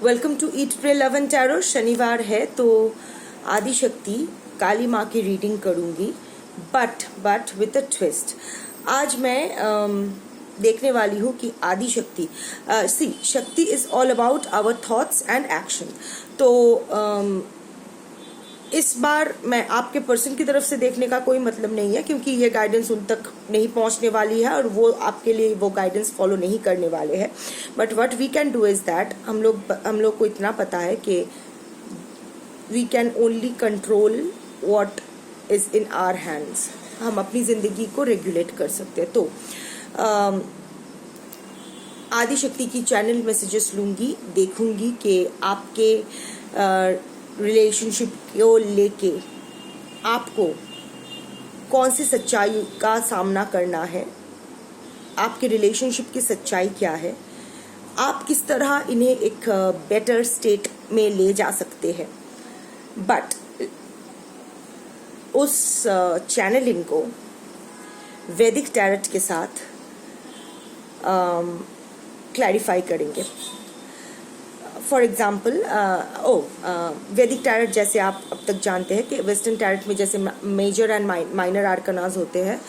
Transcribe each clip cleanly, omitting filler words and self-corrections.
Welcome to eat pray love and tarot. शनिवार है तो आदिशक्ति काली माँ की रीडिंग करूंगी, बट विद अ ट्विस्ट। आज मैं देखने वाली हूँ कि आदिशक्ति शक्ति is all about our thoughts and action. तो इस बार मैं आपके पर्सन की तरफ से देखने का कोई मतलब नहीं है, क्योंकि ये गाइडेंस उन तक नहीं पहुंचने वाली है और वो आपके लिए वो गाइडेंस फॉलो नहीं करने वाले हैं। But what we can do is that हम लोग को इतना पता है कि we can only control what is in our hands. हम अपनी जिंदगी को रेगुलेट कर सकते हैं। तो आदिशक्ति की चैनल मैसेजेस लूंगी, देखूंगी कि आपके रिलेशनशिप को लेके आपको कौन सी सच्चाई का सामना करना है, आपके रिलेशनशिप की सच्चाई क्या है, आप किस तरह इन्हें एक बेटर स्टेट में ले जा सकते हैं। बट उस चैनलिंग को वैदिक टैरेट के साथ क्लैरिफाई करेंगे। फॉर एग्जाम्पल वैदिक टैरेट जैसे आप अब तक जानते हैं कि वेस्टर्न टैरेट में जैसे मेजर एंड माइनर आर्कनाज होते हैं,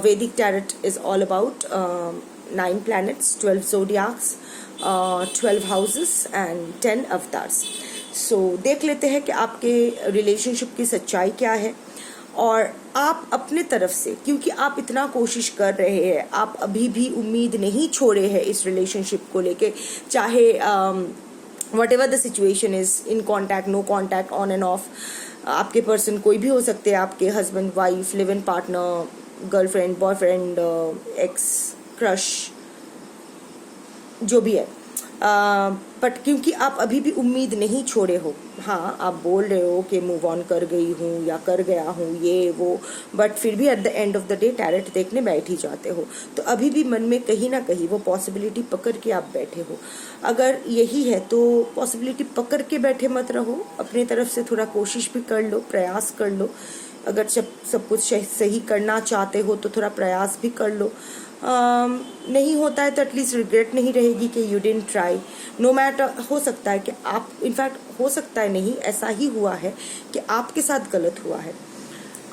वैदिक tarot is all about 9 planets, 12 zodiacs, 12 houses and 10 avatars. So देख लेते हैं कि आपके रिलेशनशिप की सच्चाई क्या है और आप अपने तरफ से, क्योंकि आप इतना कोशिश कर रहे हैं, आप अभी भी उम्मीद नहीं छोड़े हैं इस रिलेशनशिप को लेके, चाहे whatever the situation is, in contact, no contact, on and off। आपके पर्सन कोई भी हो सकते हैं, आपके husband, wife, live in partner, girlfriend, boyfriend, x, crush, जो भी है। बट क्योंकि आप अभी भी उम्मीद नहीं छोड़े हो, हाँ आप बोल रहे हो कि मूव ऑन कर गई हूँ या कर गया हूँ ये वो, बट फिर भी at the end of the day tarot देखने बैठ ही जाते हो। तो अभी भी मन में कहीं ना कहीं वो पॉसिबिलिटी पकड़ के आप बैठे हो। अगर यही है तो पॉसिबिलिटी पकड़ के बैठे मत रहो, अपनी तरफ से थोड़ा कोशिश भी कर लो, प्रयास कर लो। अगर सब कुछ सही करना चाहते हो तो थोड़ा प्रयास भी कर लो। नहीं होता है तो एटलीस्ट रिग्रेट नहीं रहेगी कि you didn't try. No matter, हो सकता है कि आप, इनफैक्ट हो सकता है नहीं, ऐसा ही हुआ है कि आपके साथ गलत हुआ है,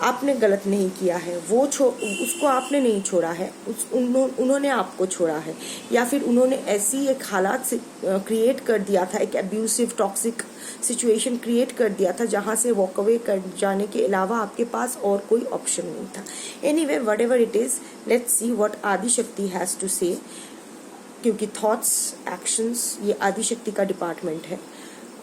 आपने गलत नहीं किया है, वो उसको आपने नहीं छोड़ा है, उन्होंने आपको छोड़ा है, या फिर उन्होंने ऐसी एक हालात से क्रिएट कर दिया था, एक एब्यूसिव टॉक्सिक सिचुएशन क्रिएट कर दिया था जहां से वॉक अवे कर जाने के अलावा आपके पास और कोई ऑप्शन नहीं था। Anyway, whatever it is, let's see what Adishakti has to say, क्योंकि थॉट्स, एक्शंस, ये आदिशक्ति का डिपार्टमेंट है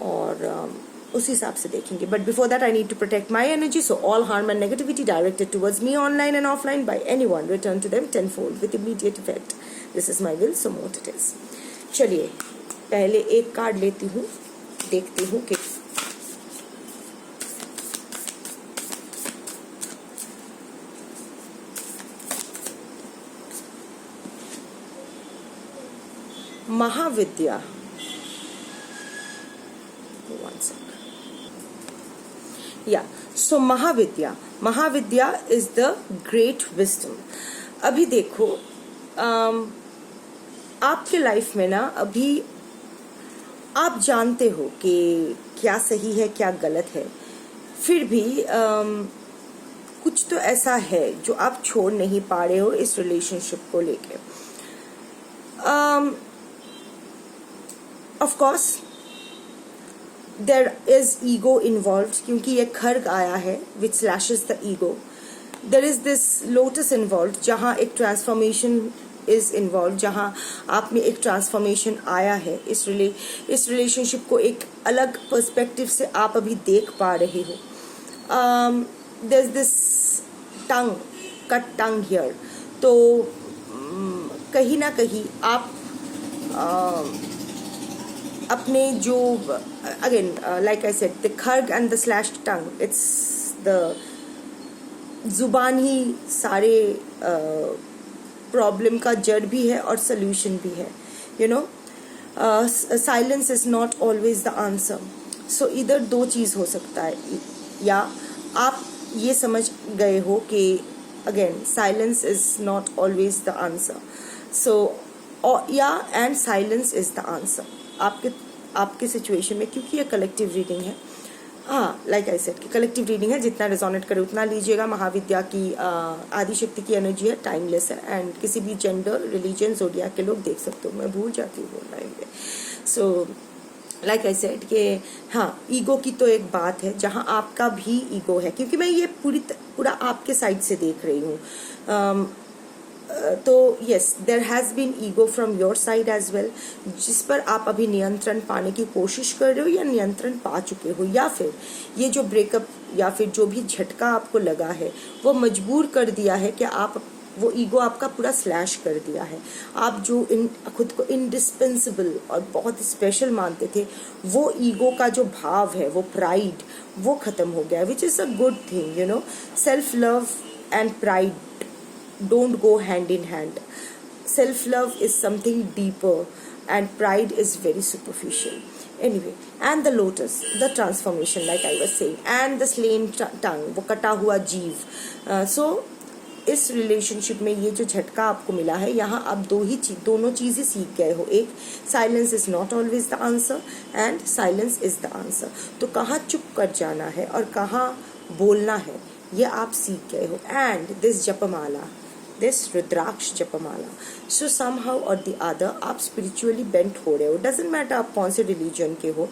और उस हिसाब से देखेंगे। But before that I need to protect my energy, so all harm and negativity directed towards me online and offline by anyone return to them tenfold with immediate effect. This is my will, so mote it is. चलिए पहले एक card लेती हूँ, देखती हूँ कि महाविद्या, सो महाविद्या is the great wisdom. अभी देखो, आपके लाइफ में ना, अभी आप जानते हो कि क्या सही है क्या गलत है, फिर भी कुछ तो ऐसा है जो आप छोड़ नहीं पा रहे हो इस रिलेशनशिप को लेके। Of course there is ego involved, क्योंकि ये खर्ग आया है which slashes the ego। there is this lotus involved, जहाँ एक transformation is involved, जहाँ आप में एक ट्रांसफॉर्मेशन आया है। इस रिलेशनशिप को एक अलग पर्सपेक्टिव से आप अभी देख पा रहे हो। there is this cut tongue here, तो कहीं ना कहीं आप अपने जो, again like I said, the खर्ग and the slashed tongue, it's the जुबान ही सारे प्रॉब्लम का जड़ भी है और सोल्यूशन भी है। You know, silence is not always the answer. So इधर दो चीज हो सकता है, या आप ये समझ गए हो कि again silence is not always the answer, so या and silence is the answer. आपके आपके सिचुएशन में, क्योंकि ये कलेक्टिव रीडिंग है, हाँ लाइक आई सेड कि कलेक्टिव रीडिंग है, जितना रेजोनेट करे उतना लीजिएगा। महाविद्या की आदिशक्ति की एनर्जी है, टाइमलेस है, एंड किसी भी जेंडर, रिलीजन, ज़ोडियाक के लोग देख सकते हो। मैं भूल जाती हूँ बोलना है। सो लाइक आई सेड कि हाँ, ईगो की तो एक बात है, जहाँ आपका भी ईगो है, क्योंकि मैं ये पूरा आपके साइड से देख रही हूँ। तो yes, there has been ego from your side as well, जिस पर आप अभी नियंत्रण पाने की कोशिश कर रहे हो या नियंत्रण पा चुके हो, या फिर ये जो ब्रेकअप या फिर जो भी झटका आपको लगा है वो मजबूर कर दिया है कि आप, वो ईगो आपका पूरा स्लैश कर दिया है। आप जो खुद को इंडिस्पेंसिबल और बहुत स्पेशल मानते थे, वो ईगो का जो भाव है, वो प्राइड, वो खत्म हो गया, which is a good thing, you know. Self love and pride don't go hand in hand. Self love is something deeper and pride is very superficial. Anyway, and the lotus, the transformation, like I was saying, and the slain tongue, वो कटा हुआ जीव। So इस relationship में ये जो झटका आपको मिला है, यहाँ आप दोनों चीज़ें सीख गए हो। एक, silence is not always the answer and silence is the answer. तो कहाँ चुप कर जाना है और कहाँ बोलना है, ये आप सीख गए हो। And this japamala, this rudraksha japamala, so somehow or the other आप स्पिरिचुअली बेंट हो रहे हो। डजेंट मैटर आप कौन से रिलीजन के हो,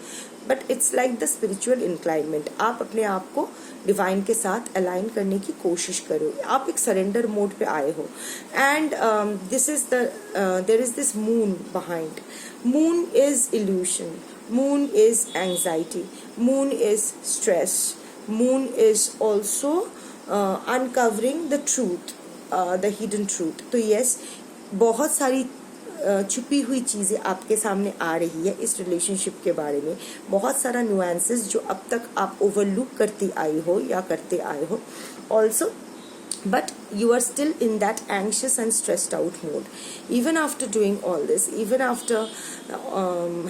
but it's like the spiritual inclinement. आप अपने आप को डिवाइन के साथ अलाइन करने की कोशिश करो, आप एक सरेंडर मोड पे आए हो। And this is the there is this moon behind. Moon is illusion, moon is anxiety, moon is stress, moon is also uncovering the truth, the hidden truth. तो यस, बहुत सारी छुपी हुई चीज़ें आपके सामने आ रही है इस रिलेशनशिप के बारे में, बहुत सारा नुआंसेस जो अब तक आप ओवरलुक करती आई हो या करते आए हो also, but you are still in that anxious and stressed out mode. Even after doing all this, even after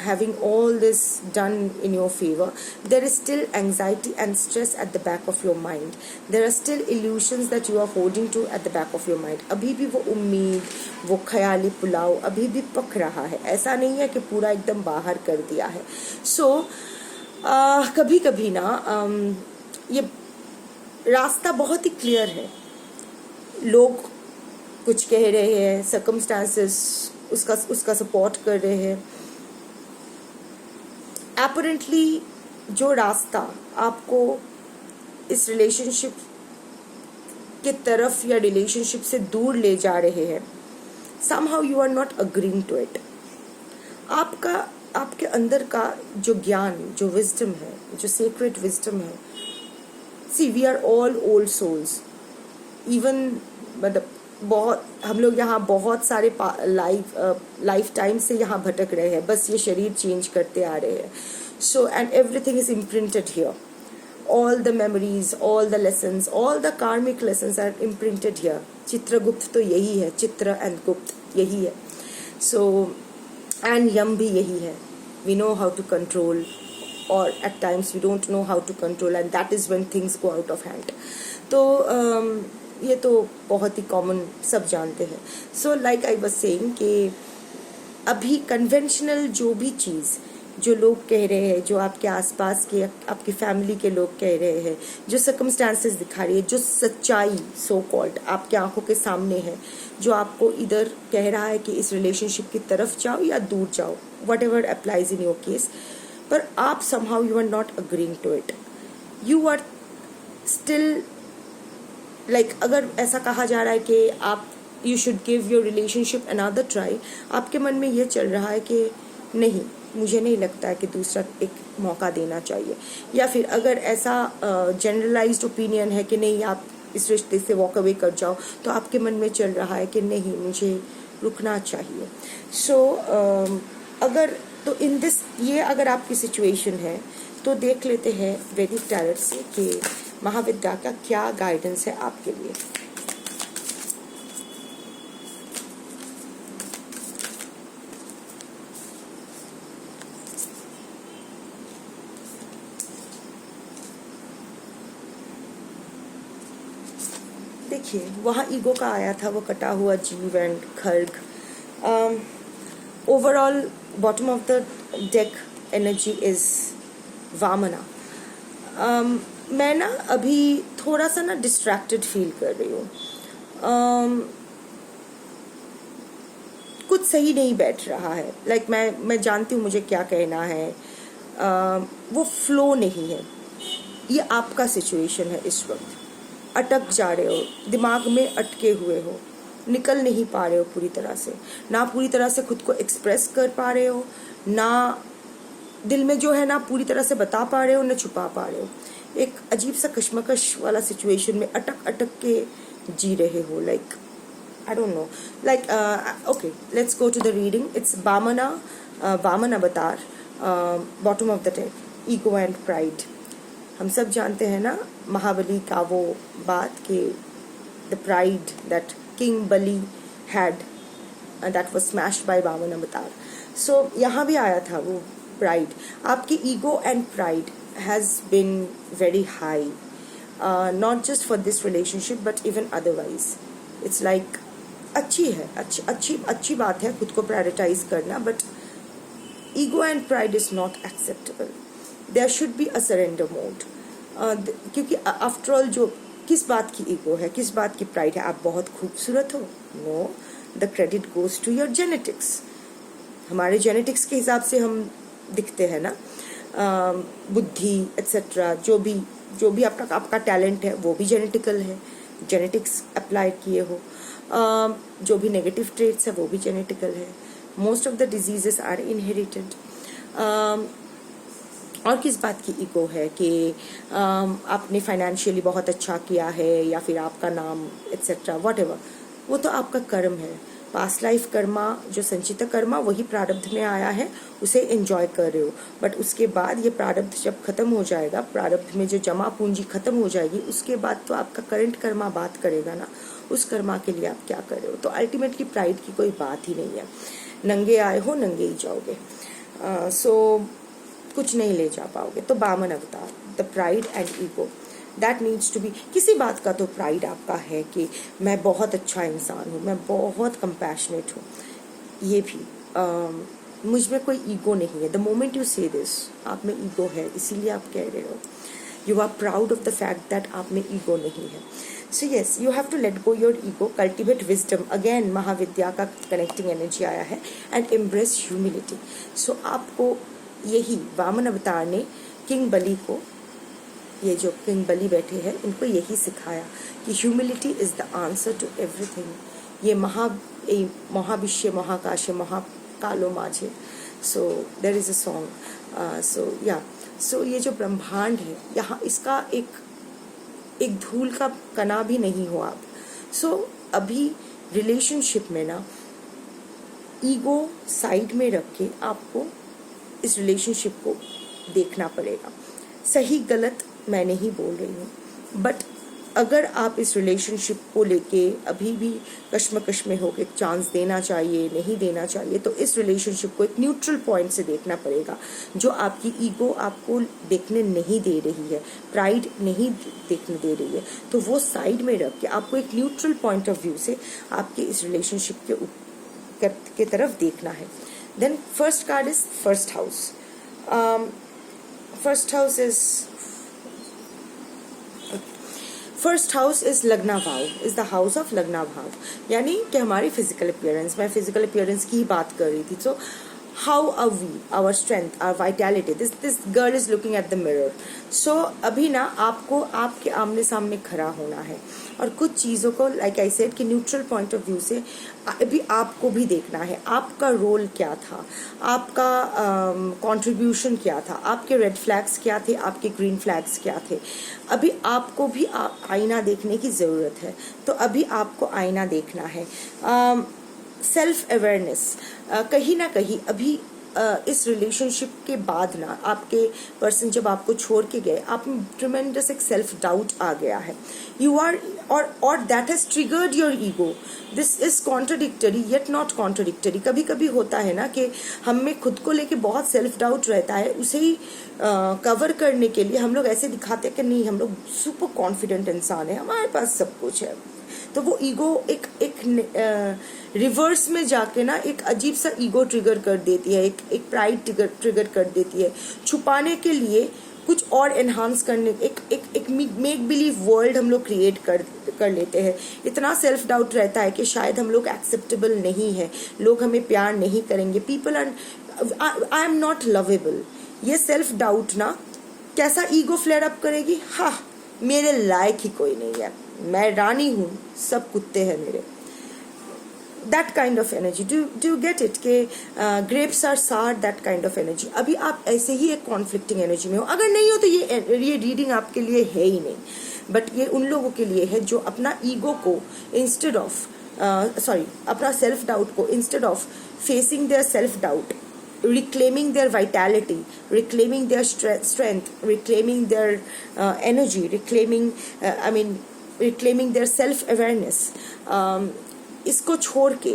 having all this done in your favor, there is still anxiety and stress at the back of your mind. There are still illusions that you are holding to at the back of your mind. अभी भी वो उम्मीद, वो ख्याली पुलाव अभी भी पक रहा है, ऐसा नहीं है कि पूरा एकदम बाहर कर दिया है। So कभी कभी ना ये रास्ता बहुत ही क्लियर है, लोग कुछ कह रहे हैं, सर्कमस्टांसेस उसका सपोर्ट कर रहे हैं। अपरेंटली जो रास्ता आपको इस रिलेशनशिप के तरफ या रिलेशनशिप से दूर ले जा रहे हैं, somehow you are not agreeing to it. आपके अंदर का जो ज्ञान, जो विजडम है, जो सेक्रेट विजडम है, see we are all old souls, even मतलब बहुत हम लोग यहाँ बहुत सारे लाइफ टाइम से यहाँ भटक रहे हैं, बस ये शरीर चेंज करते आ रहे हैं। So and everything is imprinted here, all the memories, all the lessons, all the karmic lessons are imprinted here. Chitragupta तो यही है, चित्र एंड गुप्त यही है। So and यम भी यही है। We know how to control, or at times we don't know how to control, and that is when things go out of hand. तो ये तो बहुत ही कॉमन, सब जानते हैं। So like I was saying कि अभी कन्वेंशनल जो भी चीज़ जो लोग कह रहे हैं, जो आपके आसपास के आपकी फैमिली के लोग कह रहे हैं, जो सर्कमस्टांसेस दिखा रही है, जो सच्चाई सो कॉल्ड आपके आंखों के सामने है, जो आपको इधर कह रहा है कि इस रिलेशनशिप की तरफ जाओ या दूर जाओ, whatever applies in your case, पर आप somehow you are not agreeing to it. You are still like अगर ऐसा कहा जा रहा है कि आप you should give your relationship another try, आपके मन में ये चल रहा है कि नहीं, मुझे नहीं लगता है कि दूसरा एक मौका देना चाहिए। या फिर अगर ऐसा जनरलाइज्ड ओपिनियन है कि नहीं, आप इस रिश्ते से वॉक अवे कर जाओ, तो आपके मन में चल रहा है कि नहीं, मुझे रुकना चाहिए। सो अगर तो इन दिस ये अगर आपकी सिचुएशन है तो देख लेते हैं वैदिक टैरोट से कि महाविद्या का क्या गाइडेंस है आपके लिए। देखिए, वहाँ ईगो का आया था, वो कटा हुआ जीव एंड खर्ग। Overall bottom of the deck energy is Vamana. मैं ना अभी थोड़ा सा ना डिस्ट्रैक्टेड फील कर रही हूँ. कुछ सही नहीं बैठ रहा है. लाइक मैं जानती हूँ मुझे क्या कहना है. वो फ्लो नहीं है. ये आपका सिचुएशन है इस वक्त. अटक जा रहे हो, दिमाग में अटके हुए हो, निकल नहीं पा रहे हो पूरी तरह से. ना पूरी तरह से खुद को एक्सप्रेस कर पा रहे हो, ना दिल में जो है ना पूरी तरह से बता पा रहे हो, ना छुपा पा रहे हो. एक अजीब सा कश्मकश वाला सिचुएशन में अटक अटक के जी रहे हो. Like I don't know. Like, okay, let's go to the reading. It's Vaman avatar, bottom of the deck, ego and pride. हम सब जानते हैं ना महाबली का वो बात कि the pride that King Bali had, and that was smashed by Vaman avatar. So यहाँ भी आया था वो pride. आपकी ego and pride has been very high, not just for this relationship but even otherwise. It's like अच्छी है, अच्छी बात है खुद को प्रायोरिटाइज करना, but ego and pride is not acceptable. There should be a surrender mode. क्योंकि after all जो किस बात की ईगो है, किस बात की प्राइड है? आप बहुत खूबसूरत हो. No, the credit goes to your genetics. हमारे जेनेटिक्स के हिसाब से हम दिखते हैं ना. बुद्धि एक्सेट्रा, जो भी आपका टैलेंट है वो भी जेनेटिकल है. जेनेटिक्स अप्लाई किए हो. जो भी नेगेटिव ट्रेट्स है वो भी जेनेटिकल है. Most of the diseases are inherited. और किस बात की ईगो है कि आपने फाइनेंशियली बहुत अच्छा किया है, या फिर आपका नाम एक्सेट्रा व्हाटएवर, वो तो आपका कर्म है. पास्ट लाइफ कर्मा, जो संचित कर्मा, वही प्रारब्ध में आया है, उसे एंजॉय कर रहे हो. बट उसके बाद ये प्रारब्ध जब खत्म हो जाएगा, प्रारब्ध में जो जमा पूंजी खत्म हो जाएगी, उसके बाद तो आपका करंट कर्मा बात करेगा ना. उस कर्मा के लिए आप क्या कर रहे हो? तो अल्टीमेटली प्राइड की कोई बात ही नहीं है. नंगे आए हो, नंगे ही जाओगे. सो कुछ नहीं ले जा पाओगे. तो Vaman avatar, the pride and ego, that needs to be. किसी बात का तो प्राइड आपका है कि मैं बहुत अच्छा इंसान हूँ, मैं बहुत कंपैशनेट हूँ. ये भी मुझ में कोई ईगो नहीं है. The moment you say this, आप में ईगो है, इसीलिए आप कह रहे हो. You are proud of the fact that आप में ईगो नहीं है. So yes, you have to let go your ego, cultivate wisdom. Again, महाविद्या का कनेक्टिंग एनर्जी आया है, and embrace humility. So आपको यही वामन अवतार ने किंग बलि को, ये जो किंग बलि बैठे हैं, इनको यही सिखाया कि humility is the answer to everything. ये महाविश्य महाकाश्य महाकालो माझे. So there is a song. So ये जो ब्रह्मांड है, यहाँ इसका एक धूल का कना भी नहीं हो आप. सो अभी रिलेशनशिप में ना ईगो साइड में रख के आपको इस रिलेशनशिप को देखना पड़ेगा. सही गलत मैं नहीं बोल रही हूँ, बट अगर आप इस रिलेशनशिप को लेके अभी भी कश्मकश में हो के चांस देना चाहिए नहीं देना चाहिए, तो इस रिलेशनशिप को एक न्यूट्रल पॉइंट से देखना पड़ेगा. जो आपकी ईगो आपको देखने नहीं दे रही है, प्राइड नहीं देखने दे रही है, तो वो साइड में रख के आपको एक न्यूट्रल पॉइंट ऑफ व्यू से आपके इस रिलेशनशिप के तरफ देखना है. Then first card is first house. First house is लग्ना भाव, इज द हाउस ऑफ लग्ना भाव. यानी कि हमारी फिजिकल अपीयरेंस, मैं फिजिकल अपीयरेंस की ही बात कर रही थी. So how are we, our strength, our vitality. This girl is looking at the mirror. So अभी ना आपको आपके आमने सामने खड़ा होना है, और कुछ चीज़ों को लाइक आई सेड कि न्यूट्रल पॉइंट ऑफ व्यू से अभी आपको भी देखना है. आपका रोल क्या था, आपका कंट्रीब्यूशन क्या था, आपके रेड फ्लैग्स क्या थे, आपके ग्रीन फ्लैग्स क्या थे. अभी आपको भी आईना देखने की ज़रूरत है. तो अभी आपको आईना देखना है. सेल्फ अवेयरनेस कहीं ना कहीं अभी इस रिलेशनशिप के बाद ना आपके पर्सन जब आपको छोड़ के गए, आप में ट्रिमेंडस एक सेल्फ डाउट आ गया है. यू आर और that has triggered your ego. This is contradictory yet not contradictory. कभी कभी होता है ना कि हम में खुद को लेके बहुत सेल्फ डाउट रहता है, उसे ही कवर करने के लिए हम लोग ऐसे दिखाते हैं कि नहीं, हम लोग सुपर कॉन्फिडेंट इंसान है, हमारे पास सब कुछ है, तो वो ईगो एक रिवर्स में जाके ना एक अजीब सा ईगो ट्रिगर कर देती है, एक प्राइड ट्रिगर कर देती है, छुपाने के लिए कुछ और एनहांस करने, एक मेक बिलीव वर्ल्ड हम लोग क्रिएट कर लेते हैं। इतना सेल्फ डाउट रहता है कि शायद हम लोग एक्सेप्टेबल नहीं है, लोग हमें प्यार नहीं करेंगे, people are, I am not lovable. ये सेल्फ डाउट ना कैसा ईगो फ्लेयर अप करेगी, हाँ मेरे लायक ही कोई नहीं है, मैं रानी हूँ, सब कुत्ते हैं मेरे, that kind of energy. Do get it के ग्रेप्स आर सार, दैट काइंड ऑफ एनर्जी। अभी आप ऐसे ही एक कॉन्फ्लिक्टिंग एनर्जी में हो, अगर नहीं हो तो ये रीडिंग आपके लिए है ही नहीं, बट ये उन लोगों के लिए है जो अपना ईगो को इंस्टेड ऑफ अपना सेल्फ डाउट को instead of facing their self doubt, reclaiming their vitality, reclaiming their strength, reclaiming their energy, reclaiming their self awareness, इसको छोड़ के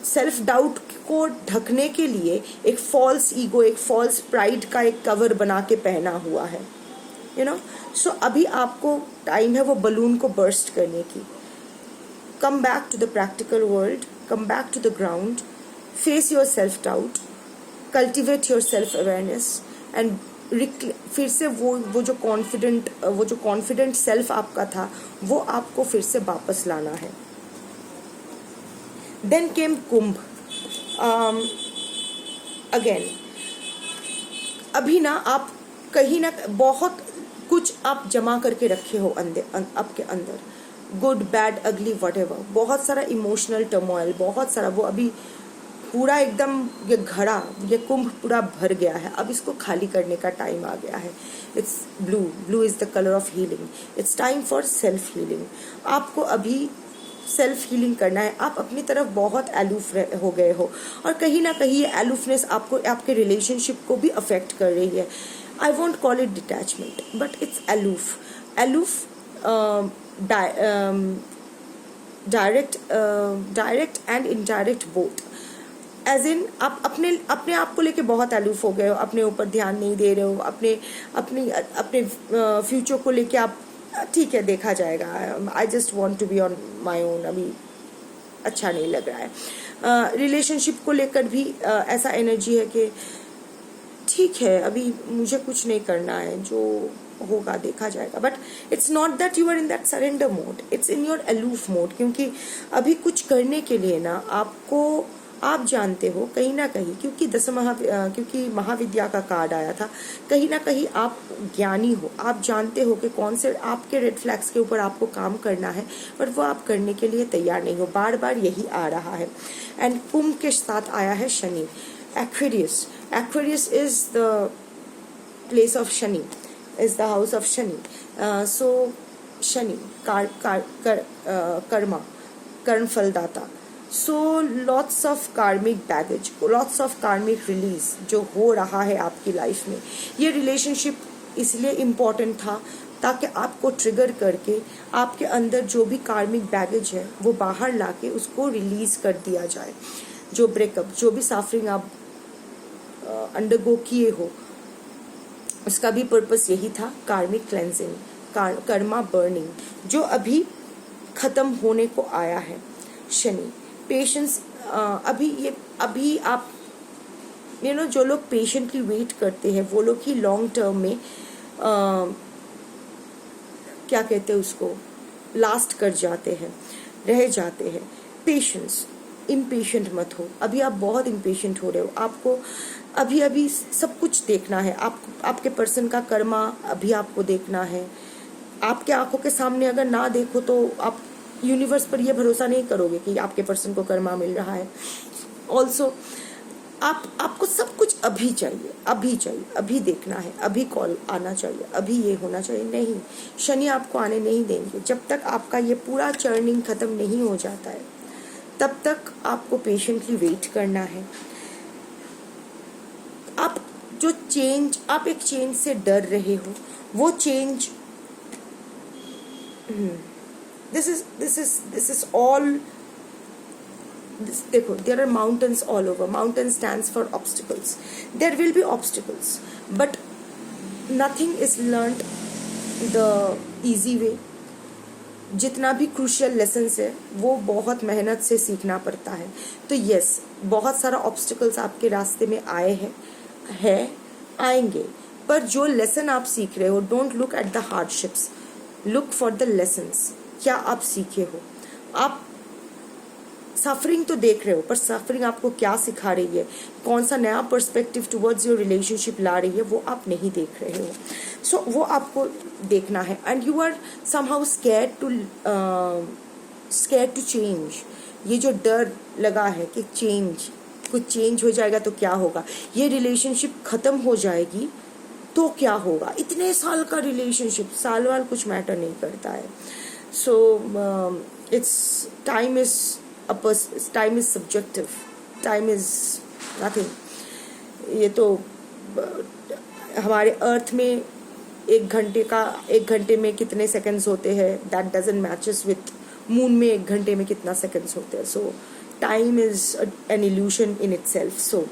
सेल्फ डाउट को ढकने के लिए एक फॉल्स ईगो, एक फॉल्स प्राइड का एक कवर बना के पहना हुआ है, यू नो। सो अभी आपको टाइम है वो बलून को बर्स्ट करने की। Come back to the practical world, come back to the ground, face your self doubt, cultivate your self awareness and फिर से वो जो कॉन्फिडेंट सेल्फ आपका था वो आपको फिर से वापस लाना है। देन केम कुंभ। अगेन अभी ना आप कहीं ना बहुत कुछ आप जमा करके रखे हो आपके अंदर, गुड बैड अगली व्हाटएवर, बहुत सारा इमोशनल टर्मोइल, बहुत सारा, वो अभी पूरा एकदम ये घड़ा, ये कुंभ पूरा भर गया है, अब इसको खाली करने का टाइम आ गया है। It's blue is the colour of healing, it's time for self healing. आपको अभी सेल्फ हीलिंग करना है। आप अपनी तरफ बहुत एलूफ हो गए हो और कहीं ना कहीं ये एलूफनेस आपको आपके रिलेशनशिप को भी अफेक्ट कर रही है। I won't call it detachment but it's aloof direct and indirect both. As in आप अपने आप को लेके बहुत एलूफ हो गए हो, अपने ऊपर ध्यान नहीं दे रहे हो, अपने फ्यूचर को लेके आप ठीक है देखा जाएगा, I just want to be on my own, अभी अच्छा नहीं लग रहा है। रिलेशनशिप को लेकर भी ऐसा एनर्जी है कि ठीक है अभी मुझे कुछ नहीं करना है, जो होगा देखा जाएगा, but it's not that you are in that surrender mode, it's in your aloof mode. क्योंकि अभी कुछ करने के लिए ना आपको, आप जानते हो कहीं ना कहीं, क्योंकि महाविद्या का कार्ड आया था, कहीं ना कहीं आप ज्ञानी हो, आप जानते हो कि कौन से आपके रेड फ्लैग्स के ऊपर आपको काम करना है, पर वो आप करने के लिए तैयार नहीं हो, बार बार यही आ रहा है। एंड कुंभ के साथ आया है Shani, Aquarius is the place of Shani, is the house of Shani. So Shani कर्म फलदाता। So lots of karmic baggage, lots of karmic release जो हो रहा है आपकी लाइफ में। ये रिलेशनशिप इसलिए इम्पॉर्टेंट था ताकि आपको ट्रिगर करके आपके अंदर जो भी कार्मिक बैगेज है वो बाहर लाके उसको रिलीज कर दिया जाए। जो ब्रेकअप, जो भी सफरिंग आप अंडरगो किए हो, उसका भी पर्पस यही था, कार्मिक क्लेंजिंग, कर्मा बर्निंग, जो अभी खत्म होने को आया है। शनि पेशेंस, अभी आप जो लोग पेशेंटली वेट करते हैं वो लोग ही लॉन्ग टर्म में क्या कहते हैं उसको, लास्ट कर जाते हैं, रह जाते हैं। पेशेंस, इम्पेशेंट मत हो। अभी आप बहुत इम्पेशेंट हो रहे हो, आपको अभी सब कुछ देखना है, आपके पर्सन का कर्मा अभी आपको देखना है। आपके आंखों के सामने अगर ना देखो तो आप यूनिवर्स पर यह भरोसा नहीं करोगे कि आपके पर्सन को कर्मा मिल रहा है। ऑल्सो आपको सब कुछ अभी चाहिए, अभी देखना है, अभी कॉल आना चाहिए, अभी ये होना चाहिए। नहीं, शनि आपको आने नहीं देंगे जब तक आपका ये पूरा चर्निंग खत्म नहीं हो जाता है, तब तक आपको पेशेंटली वेट करना है। आप एक चेंज से डर रहे हो, वो change this is all this, देखो, there are mountains all over. Mountain stands for obstacles. There will be obstacles, but nothing is learned the easy way. जितना भी क्रूशियल लेसन्स है वो बहुत मेहनत से सीखना पड़ता है। तो यस, बहुत सारा ऑब्स्टिकल्स आपके रास्ते में आए हैं आएंगे, पर जो लेसन आप सीख रहे हो, don't look at the hardships, look for the lessons. क्या आप सीखे हो? आप सफरिंग तो देख रहे हो, पर सफरिंग आपको क्या सिखा रही है, कौन सा नया पर्सपेक्टिव टुवर्ड्स योर रिलेशनशिप ला रही है, वो आप नहीं देख रहे हो। सो वो आपको देखना है। And you are somehow scared to change. ये जो डर लगा है कि कुछ चेंज हो जाएगा तो क्या होगा, ये रिलेशनशिप खत्म हो जाएगी तो क्या होगा, इतने साल का रिलेशनशिप, साल वाल कुछ मैटर नहीं करता है। So it's time is subjective, time is nothing. ये तो हमारे अर्थ में एक घंटे में कितने सेकंड्स होते हैं, that doesn't matches with moon में एक घंटे में कितना सेकंड्स होते हैं। सो time is an illusion in itself, so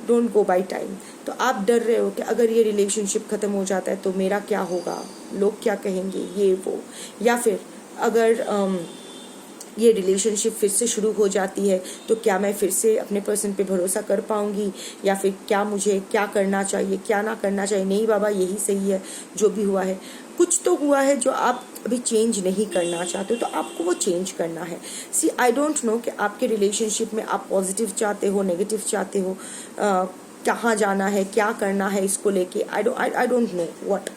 don't go by time. तो आप डर रहे हो कि अगर ये रिलेशनशिप खत्म हो जाता है तो मेरा क्या होगा, लोग क्या कहेंगे, ये वो, या फिर अगर ये रिलेशनशिप फिर से शुरू हो जाती है तो क्या मैं फिर से अपने पर्सन पे भरोसा कर पाऊंगी, या फिर क्या मुझे क्या करना चाहिए, क्या ना करना चाहिए। नहीं बाबा, यही सही है, जो भी हुआ है कुछ तो हुआ है जो आप अभी चेंज नहीं करना चाहते हो, तो आपको वो चेंज करना है। सी आई डोंट नो कि आपके रिलेशनशिप में आप पॉजिटिव चाहते हो, नेगेटिव चाहते हो, कहाँ जाना है, क्या करना है इसको लेके, I don't know what,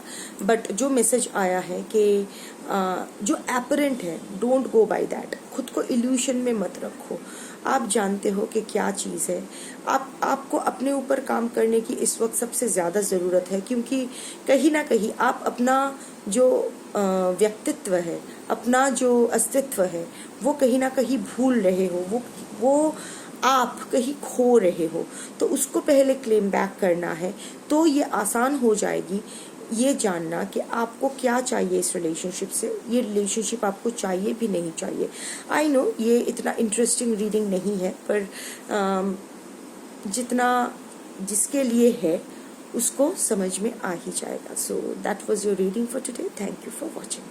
but जो मैसेज आया है कि जो एपरेंट है, डोंट गो बाय दैट। खुद को इल्यूशन में मत रखो, आप जानते हो कि क्या चीज़ है। आपको अपने ऊपर काम करने की इस वक्त सबसे ज़्यादा ज़रूरत है, क्योंकि कहीं ना कहीं आप अपना जो व्यक्तित्व है, अपना जो अस्तित्व है, वो कहीं ना कहीं भूल रहे हो, वो आप कहीं खो रहे हो। तो उसको पहले क्लेम बैक करना है, तो ये आसान हो जाएगी ये जानना कि आपको क्या चाहिए इस रिलेशनशिप से, ये रिलेशनशिप आपको चाहिए भी नहीं चाहिए। आई नो ये इतना इंटरेस्टिंग रीडिंग नहीं है, पर जितना जिसके लिए है उसको समझ में आ ही जाएगा। So that was your reading for today. Thank you for watching.